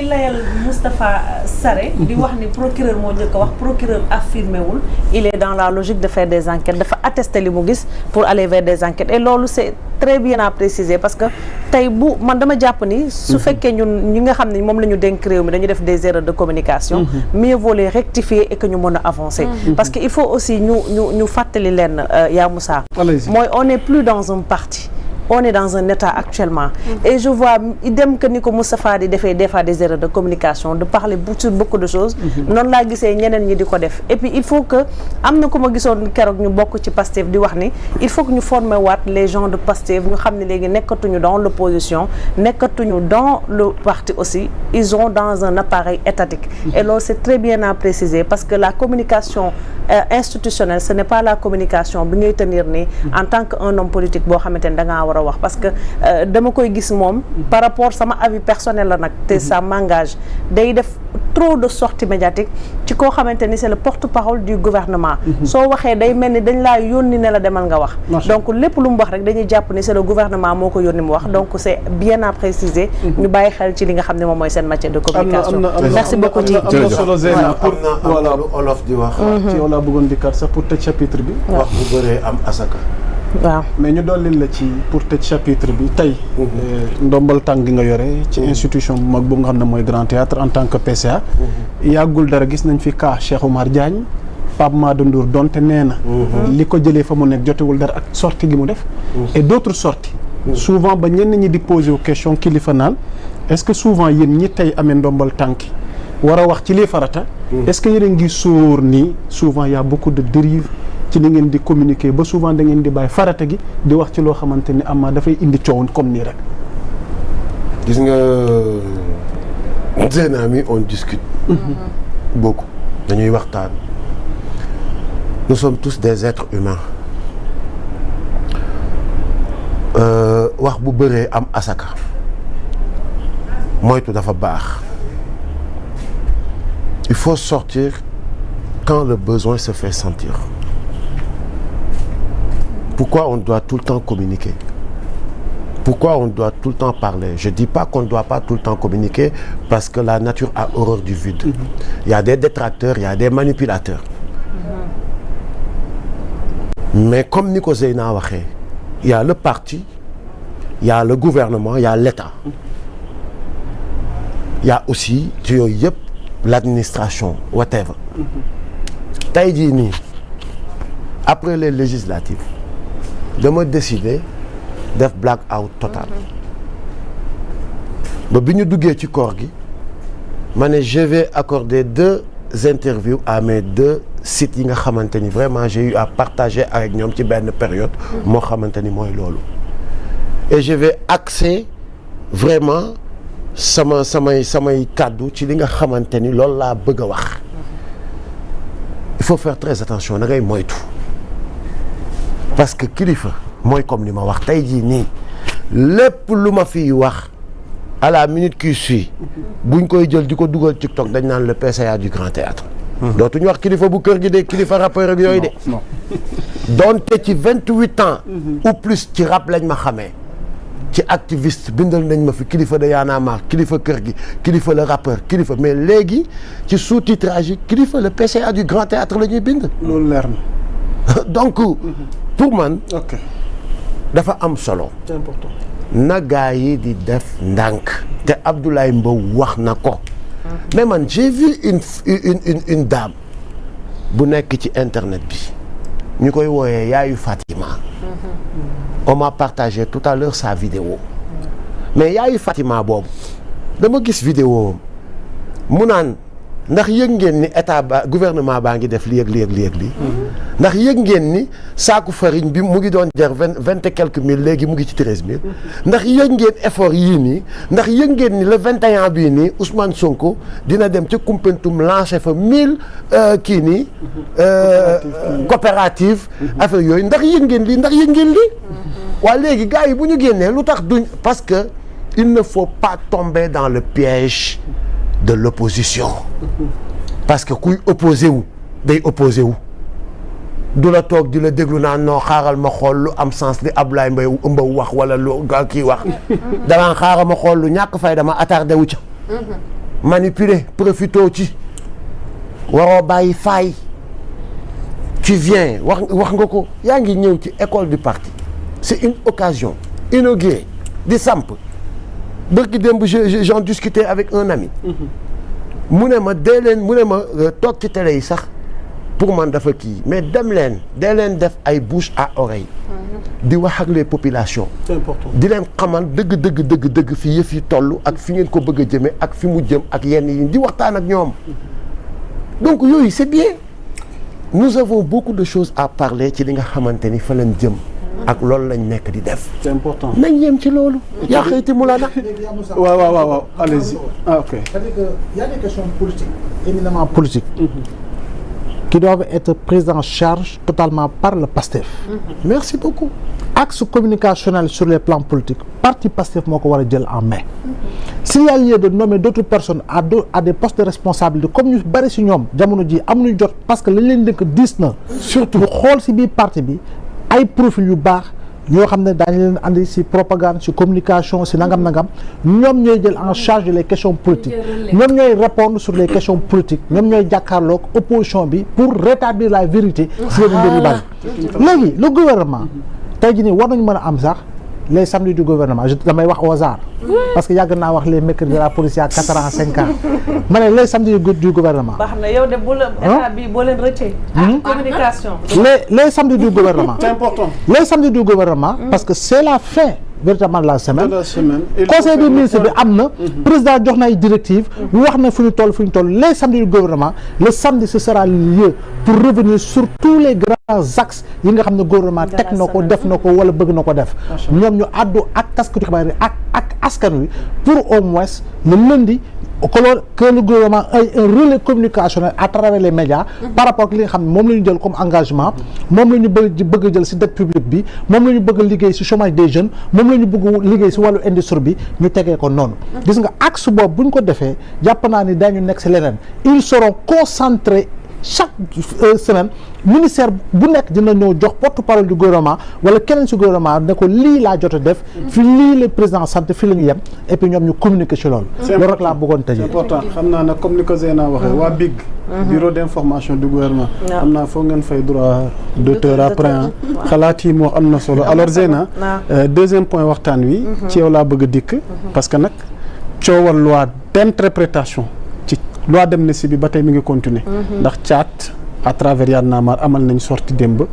layal Moustapha Sarré di wax ni procureur moo njëkk a wax procureur affirmé wul il est dans la logique de faire des enquêtes dafa attester li mu gis pour aller vers des enquêtes et loolu c'est très bien à préciser parce que tey bu man dama jàpp ni su fekkee ñun ñi nga xam ne moom la ñu dénk réew mi dañu def des erreurs de communication mieux vaut les rectifier et que ñu mën a avancer parce que il faut aussi ñu fàttali leen yaa Moussa mooy on n'est plus dans un parti on est dans un état actuellement et je vois idem que ni ko Moustapha di defee des fois des erreurs de communication de parler sur beaucoup de choses noonu laa gisee ñeneen ñi di ko def et puis il faut que am na ku ma gisoon keroog ñu bokk ci Pastef di wax ni il faut que ñu former waat les gens de Pastef ñu xam ne léegi nekkatuñu dans l'opposition nekkatuñu dans le parti aussi ils sont dans un appareil étatique et loolu c'est très bien à préciser parce que la communication institutionnelle ce n'est pas la communication bi ngay tenir ni en tant que un homme politique boo xamante ne da ngaa war a wax parce que dama koy gis moom par rapport sama avis personnel la nag te ça m'engage day def trop de sorties médiatiques ci koo xamante ni c'est le porte-parole du gouvernement soo waxee day mel ni dañ laa yónni ne la demal nga wax donc lépp lu mu wax rek dañuy jàpp ni c'est le gouvernement moo ko yónni mu wax donc c'est bien à préciser ñu bàyyi xel ci li nga xam ne moom mooy seen matière de communication merci beaucoup ci am na solo Zeyna pour voilà lu olof di wax ci yow laa bëggoon dikkaat sax pour tëj chapitre bi wax bu bëree am asaka waaw mais ñu dolli la ci pour tëj chapitre bi tey ndombal tànk gi nga yore ci institution bu mag bu nga xam ne mooy Grand Théâtre en tant que PCA yàggul dara gis nañ fi cas Cheikh Oumar Diagne Pape Made Ndour donte nee na li ko jëlee fa mu nekk jotewul dara ak sortie gi mu def et d'autres sorties souvent ba ñenn ñi di poser question kilifa naan est-ce que souvent yéen ñi tey amee ndombal tànk war a wax ci lii farata est-ce que yéen a ngi sóor nii souvent y a beaucoup de dérives ci li ngeen di communiquer ba souvent da ngeen di bàyyi farata gi di wax ci loo xamante ni ama dafay indi coow comme nii rek. gis nga Zeyna mi on discute beaucoup dañuy waxtaan nous sommes tous des êtres humains wax bu bëree am asaka moytu dafa baax il faut sortir quand le besoin se fait sentir. Pourquoi on doit tout le temps communiquer? Pourquoi on doit tout le temps parler? Je dis pas qu'on ne doit pas tout le temps communiquer parce que la nature a horreur du vide. Il y a des détracteurs, il y a des manipulateurs. Mais comme ni ko Zeyna waxee, il y a le parti, il y a le gouvernement, il y a l'État. Il y a aussi ci yooyu yëpp l'administration, whatever. Tey jii nii après les législatives dama décider def black out total ba bi ñu duggee ci koor gi ma ne je vais accorder 2 interviews à mes 2 sites yi nga xamante ni vraiment j'ai eu à partager avec ñoom ci benn période moo xamante ni mooy loolu et je vais axer vraiment samay kàddu ci li nga xamante ni loolu laa bëgg a wax il faut faire très attention da ngay moytu parce que kilifa mooy comme li ma wax tey jii nii lépp lu ma fiy wax à la minute qui suit buñ koy jël di ko dugal TikTok dañ naan le PCA du Grand Théâtre dootuñu wax kilifa bu kër gi de kilifa rappeur ak yooyu de donte ci 28 ans ou plus ci rap lañ ma xamee ci activiste bindal nañ ma fi kilifa de Y'en a marre kilifa kër gi kilifa le rappeur kilifa mais léegi ci sous-titrage yi kilifa le PCA du Grand Théâtre la ñuy bind loolu leer na donc pour man dafa am solo c'est important na gaa yi di def ndànk te Abdoulaye Mbow wax na ko mais man j'ai vu une dame bu nekk ci internet bi ñu koy wooyee yaayu Fatima on m'a partagé tout à l'heure sa vidéo mais yaayu Fatima boobu dama gis vidéo mu naan ndax yëg ngeen ni état ba gouvernement baa ngi def lii ak lii ak lii ak lii ndax yëg ngeen ni saaku farine bi mu ngi doon jar 20 et quelques mille léegi mu ngi ci 13 000 ndax yëg ngeen effort yii nii ndax yëg ngeen ni le 21 bii nii Ousmane Sonko dina dem ca Koumpentoum lancer fa 1000 kii nii coopérative affaire yooyu ndax yëg ngeen lii ndax yëg ngeen lii waa léegi gars yi bu ñu génnee lu tax duñ parce que il ne faut pas tomber dans le piège de l'opposition parce que kuy opposé wu day opposé wu du la toog di la déglu naan noo xaaral ma xool lu am sens li Ablaye Mbow wax wala lu kii wax dama xaaral ma xool lu ñàkk fay dama attardé wu ca manipuler profitoo ci waroo bàyyi faay tu viens wax nga ko yaa ngi ñëw ci école du parti c'est une occasion inaugurée di samp bërki démb j'en discutais avec un ami mu ne ma toog ci télé yi sax pour man dafa kii mais dee leen def ay bouche à oreille di wax ak les populations. C'est important. di leen xamal dëgg fi yëf yi toll ak fi ngeen ko bëgg a jëmee ak fi mu jëm ak yenn yi di waxtaan ak ñoom donc yooyu c'est bien nous avons beaucoup de choses à parler ci li nga xamante ni fa lañ jëm ak loolu lañ nekk di def. C'est important. nañ yem ci loolu. yaa xëyti mu la na. waaw allez-y. Ah, ok. C'est-à-dire qu'il y a des questions politiques, éminemment politiques, qui doivent être prises en charge totalement par le PASTEF. Merci beaucoup. Axe communicationnel sur les plans politiques, parti PASTEF moo ko war a jël en main. S'il y a lieu de nommer d'autres personnes à des postes de responsabilité comme ñu bari ci ñoom jamono ji amuñu jot parce que lañ leen dëkk diis na. surtout xool ci biir parti bi ay profil yu baax yoo xam ne daañu leen andi ci propagande ci communication ci nangam ñoom ñooy jël en charge les questions politiques ñoom ñooy répondre sur les questions politiques ñoom ñooy jàkkaarloog opposition bi pour rétablir la vérité ci leen mbir yu bari léegi le gouvernement tey jii nii war nañu mën a am sax les samedis du gouvernement damay wax au hasard parce que yàgg naa wax les mercredis de la police il y a 4 ans 5 ans ma ne les samedis du gouvernement. baax na yow de bu la état bi boo leen rëccee. communication. les samedis du gouvernement. C'est important. Les samedis du gouvernement. Parce que c'est la fin véritablement de la semaine. Conseil des ministres bi am na. président jox na ay directives. wax na fu ñu toll les samedis du gouvernement le samedi ce sera le lieu pour revenir sur tous les grands axes yi nga xam ne gouvernement teg na ko def na ko wala bëgg na ko def. ñoom ñu àddu ak taskatu xibaar yi ak askan wi pour au moins le lundi. que le gouvernement ait un relais communicationnel à travers les médias par rapport ak li nga xam ne moom la ñu jël comme engagement moom la ñu bëgg a jël ci dette publique bi moom la ñu bëgg a liggéey ci chômage des jeunes moom la ñu bëgg liggéey ci wàllu industrie bi ñu tegee ko noonu gis nga axe boobu bu ñu ko defee jàpp naa ni dañu nekk ci leneen ils seront concentrés chaque semaine ministère bu nekk dina ñëw jox porte-parole du gouvernement wala keneen ci gouvernement ne ko lii laa jot a def fi lii le président sant fi la ñu yem et puis ñoom ñu communiquer ci loolu loolu rek laa bëggoon tëjee. C'est important xam naa nag comme ni ko Zeyna waxee waa BIG bureau d'information du gouvernement xam naa foog ngeen fay droit d'auteur après xalaat yi moo am na solo alors Zeyna deuxième point waxtaan wi ci yow laa bëgg a dikk parce que nag coowal loi d'interprétation loi d'amnistie bi ba tey mi ngi continuer ndax caat à travers Y'en a marre amal nañ sorti démb